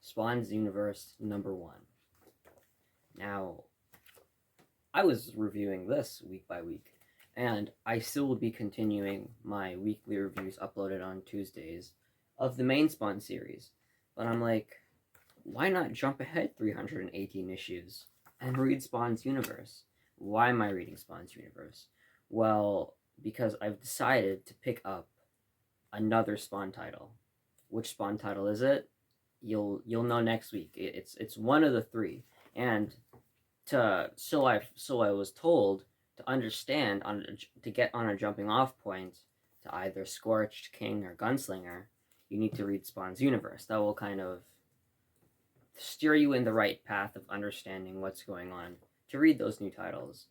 Spawn's Universe #1. Now, I was reviewing this week by week, and I still will be continuing my weekly reviews uploaded on Tuesdays of the main Spawn series. But I'm like, why not jump ahead 318 issues and read Spawn's Universe? Why am I reading Spawn's Universe? Well, because I've decided to pick up another Spawn title. Which Spawn title is it? You'll know next week. It's one of the three, and so I was told to understand to get on a jumping off point to either Scorched King or Gunslinger, you need to read Spawn's Universe. That will kind of steer you in the right path of understanding what's going on to read those new titles.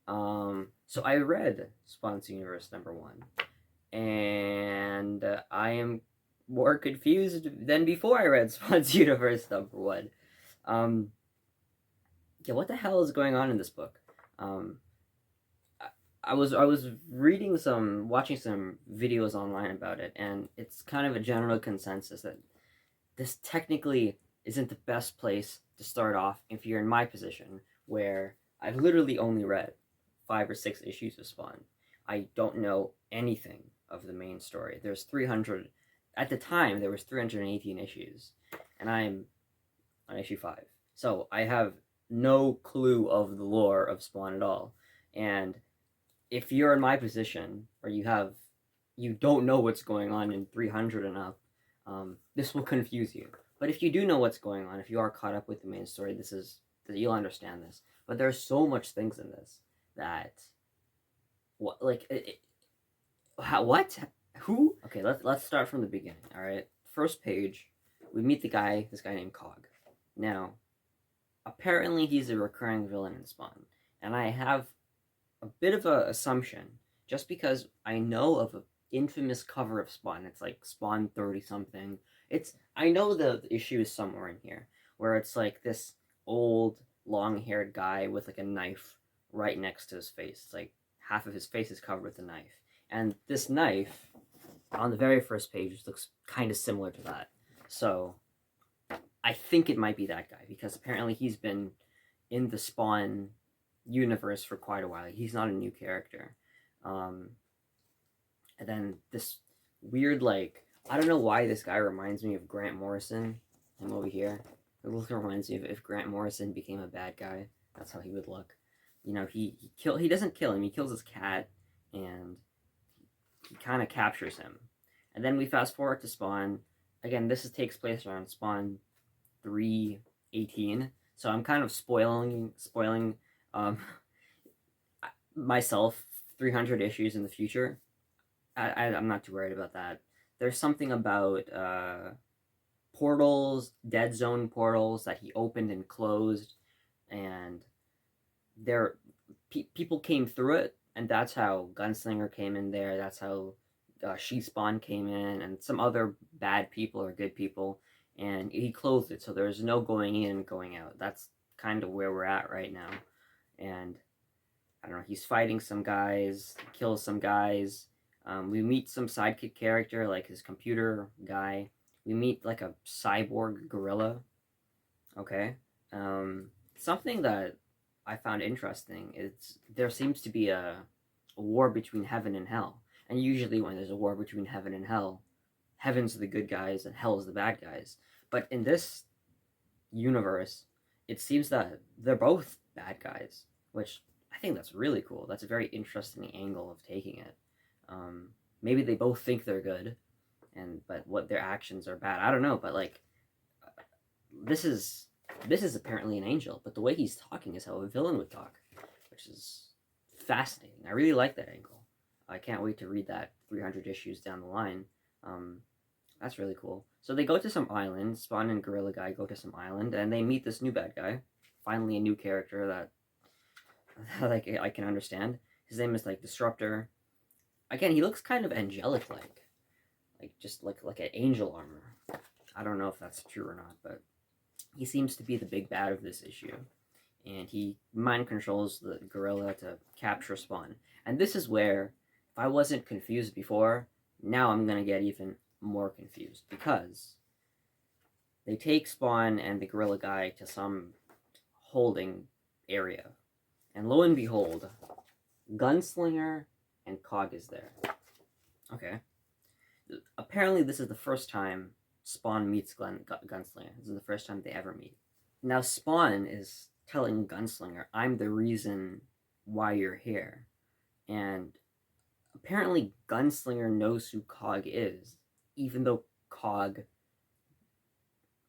So I read Spawn's Universe #1, and I am more confused than before I read Spawn's Universe #1. Yeah, what the hell is going on in this book? I was watching some videos online about it, and it's kind of a general consensus that this technically isn't the best place to start off if you're in my position, where I've literally only read 5 or 6 issues of Spawn. I don't know anything of the main story. There's 300 at the time. There was 318 issues, and I'm on issue 5, so I have no clue of the lore of Spawn at all. And if you're in my position, or you don't know what's going on in 300 and up, this will confuse you. But if you do know what's going on, if you are caught up with the main story, you'll understand this. But there's so much things in this that what what who? Okay, let's start from the beginning. All right, first page, we meet this guy named Cog. Now, apparently he's a recurring villain in Spawn, and I have a bit of an assumption just because I know of an infamous cover of Spawn. It's like Spawn 30 something. I know the issue is somewhere in here where it's like this old long-haired guy with like a knife right next to his face. It's like half of his face is covered with a knife, and this knife on the very first page looks kind of similar to that. So I think it might be that guy, because apparently he's been in the Spawn universe for quite a while. He's not a new character. And then this weird, I don't know why this guy reminds me of Grant Morrison. Him over here. It reminds me of if Grant Morrison became a bad guy. That's how he would look. You know, he doesn't kill him. He kills his cat, and he kind of captures him. And then we fast forward to Spawn. Again, takes place around Spawn 318. So I'm kind of spoiling myself 300 issues in the future. I'm not too worried about that. There's something about portals, dead zone portals that he opened and closed, and people came through it, and that's how Gunslinger came in there. That's how She-Spawn came in, and some other bad people or good people, and he closed it, so there's no going in and going out. That's kind of where we're at right now. And I don't know, he's fighting some guys, kills some guys. We meet some sidekick character, like his computer guy. We meet like a cyborg gorilla. Okay. Something that I found interesting is there seems to be a war between heaven and hell. And usually when there's a war between heaven and hell, heaven's the good guys and hell's the bad guys. But in this universe, it seems that they're both bad guys, which I think that's really cool. That's a very interesting angle of taking it. Maybe they both think they're good, but what their actions are bad. I don't know, but this is apparently an angel, but the way he's talking is how a villain would talk, which is fascinating. I really like that angle. I can't wait to read that 300 issues down the line. That's really cool. So they go to some island. Spawn and Gorilla Guy go to some island, and they meet this new bad guy. Finally, a new character that I can understand. His name is Disruptor. Again, he looks kind of angelic, just like an angel armor. I don't know if that's true or not, but he seems to be the big bad of this issue. and he mind controls the gorilla to capture Spawn. And this is where, if I wasn't confused before, now I'm gonna get even more confused, because they take Spawn and the gorilla guy to some holding area, and lo and behold, Gunslinger and Cog is there. Okay. Apparently, this is the first time Spawn meets Gunslinger. This is the first time they ever meet. Now, Spawn is telling Gunslinger, I'm the reason why you're here. And apparently, Gunslinger knows who Cog is, even though Cog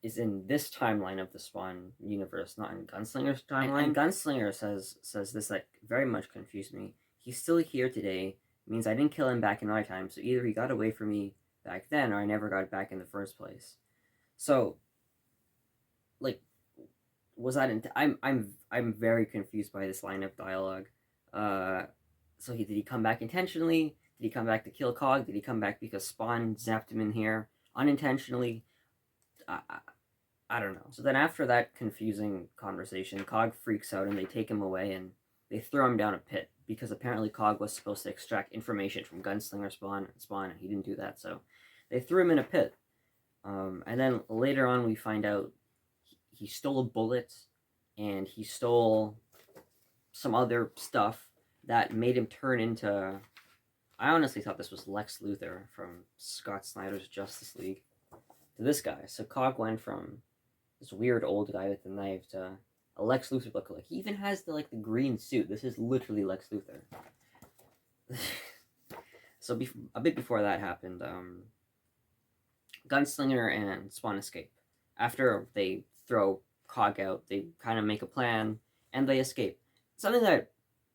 is in this timeline of the Spawn universe, not in Gunslinger's timeline. And Gunslinger says this, like, very much confused me. He's still here today, means I didn't kill him back in my time, so either he got away from me back then, or I never got back in the first place. So, like, was that I'm very confused by this line of dialogue. So did he come back intentionally? Did he come back to kill Cog? Did he come back because Spawn zapped him in here unintentionally? I don't know. So then after that confusing conversation, Cog freaks out and they take him away and they throw him down a pit, because apparently Cog was supposed to extract information from Gunslinger Spawn, and he didn't do that, so they threw him in a pit. And then later on we find out he stole a bullet, and he stole some other stuff that made him turn into... I honestly thought this was Lex Luthor from Scott Snyder's Justice League to this guy. So Cog went from this weird old guy with the knife to a Lex Luthor lookalike. He even has the green suit. This is literally Lex Luthor. So a bit before that happened, Gunslinger and Spawn escape. After they throw Cog out, they kind of make a plan and they escape. Something that,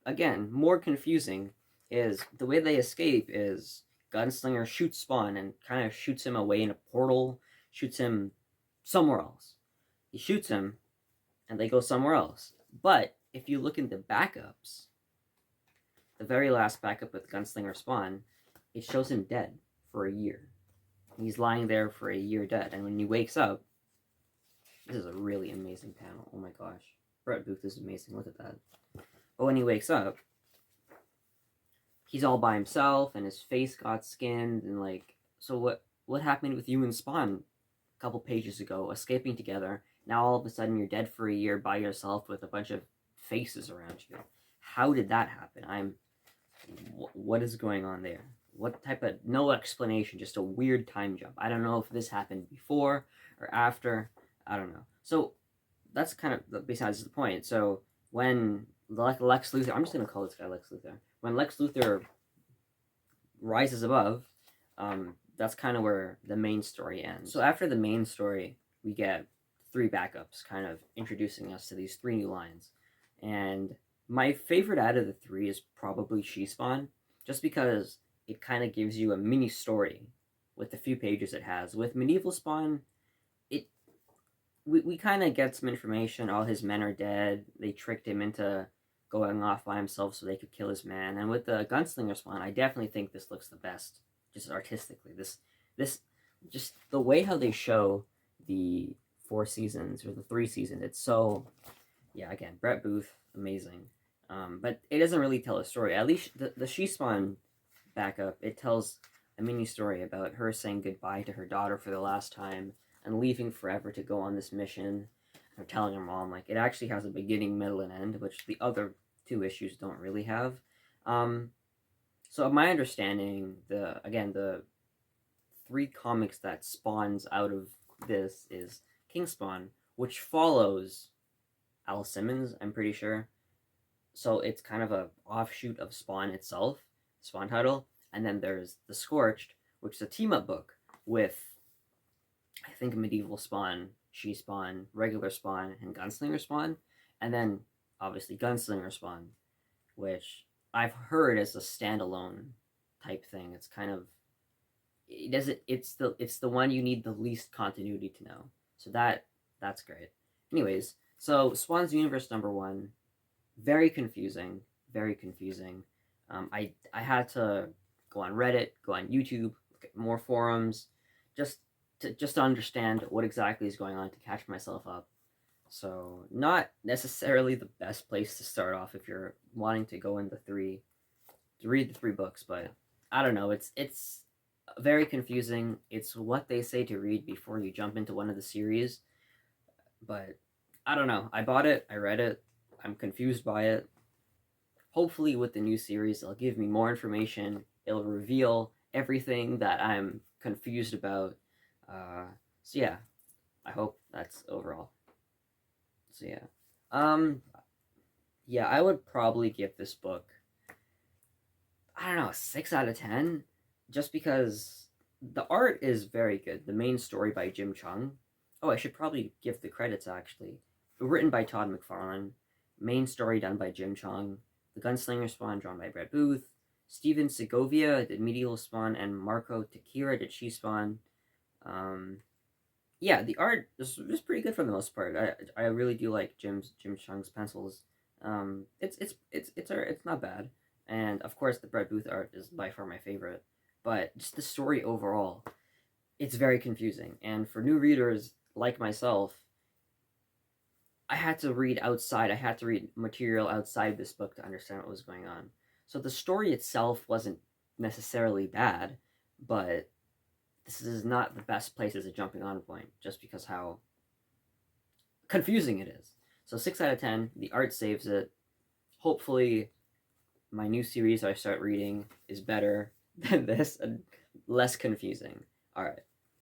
again, more confusing is the way they escape is Gunslinger shoots Spawn and kind of shoots him away in a portal, shoots him somewhere else. He shoots him, and they go somewhere else. But if you look in the backups, the very last backup with Gunslinger Spawn, it shows him dead for a year. He's lying there for a year dead, and when he wakes up, this is a really amazing panel. Oh my gosh. Brett Booth is amazing. Look at that. But when he wakes up, he's all by himself, and his face got skinned, and so what happened with you and Spawn a couple pages ago, escaping together? Now all of a sudden you're dead for a year by yourself with a bunch of faces around you. How did that happen? What is going on there? What type of... no explanation, just a weird time jump. I don't know if this happened before or after. I don't know. So that's kind of besides the point. So when Lex Luthor... I'm just going to call this guy Lex Luthor. When Lex Luthor rises above, that's kind of where the main story ends. So after the main story, we get 3 backups kind of introducing us to these 3 new lines. And my favorite out of the 3 is probably She-Spawn, just because it kind of gives you a mini story with the few pages it has. With Medieval Spawn, we kind of get some information. All his men are dead. They tricked him into going off by himself so they could kill his man. And with the Gunslinger Spawn, I definitely think this looks the best, just artistically. This just the way how they show the 4 seasons or the 3 seasons, it's so... yeah, again, Brett Booth, amazing. But it doesn't really tell a story. At least the She-Spawn backup, it tells a mini story about her saying goodbye to her daughter for the last time and leaving forever to go on this mission. Or telling her mom, it actually has a beginning, middle, and end, which the other 2 issues don't really have. So my understanding, the 3 comics that spawns out of this is King Spawn, which follows Al Simmons, I'm pretty sure. So it's kind of a offshoot of Spawn itself, Spawn title. And then there's The Scorched, which is a team-up book with, I think, Medieval Spawn, She-Spawn, regular Spawn, and Gunslinger Spawn. And then, obviously, Gunslinger Spawn, which I've heard is a standalone type thing. It's kind of... it's the one you need the least continuity to know. So that's great. Anyways, so Spawn's Universe #1, very confusing, very confusing. I had to go on Reddit, go on YouTube, look at more forums, just to understand what exactly is going on, to catch myself up. So not necessarily the best place to start off if you're wanting to go into three to read the three books, but I don't know. It's very confusing. It's what they say to read before you jump into one of the series, but I don't know. I bought it. I read it. I'm confused by it. Hopefully, with the new series, it'll give me more information. It'll reveal everything that I'm confused about. Uh, so yeah, I hope that's overall. So yeah, um, yeah, I would probably give this book, I don't know, a 6 out of 10, just because the art is very good. The main story by Jim Chung. Oh, I should probably give the credits actually. Written by Todd McFarlane. Main story done by Jim Chung. The Gunslinger Spawn drawn by Brett Booth. Steven Segovia did Medial Spawn, and Marco Takira did She Spawn. Um, yeah, the art is pretty good for the most part. I really do like Jim Chung's pencils. It's not bad, and of course the Brett Booth art is by far my favorite. But just the story overall, it's very confusing, and for new readers like myself, I had to read outside. I had to read material outside this book to understand what was going on. So the story itself wasn't necessarily bad, but this is not the best place as a jumping on point, just because how confusing it is. So 6 out of 10. The art saves it. Hopefully, my new series I start reading is better than this and less confusing. All right.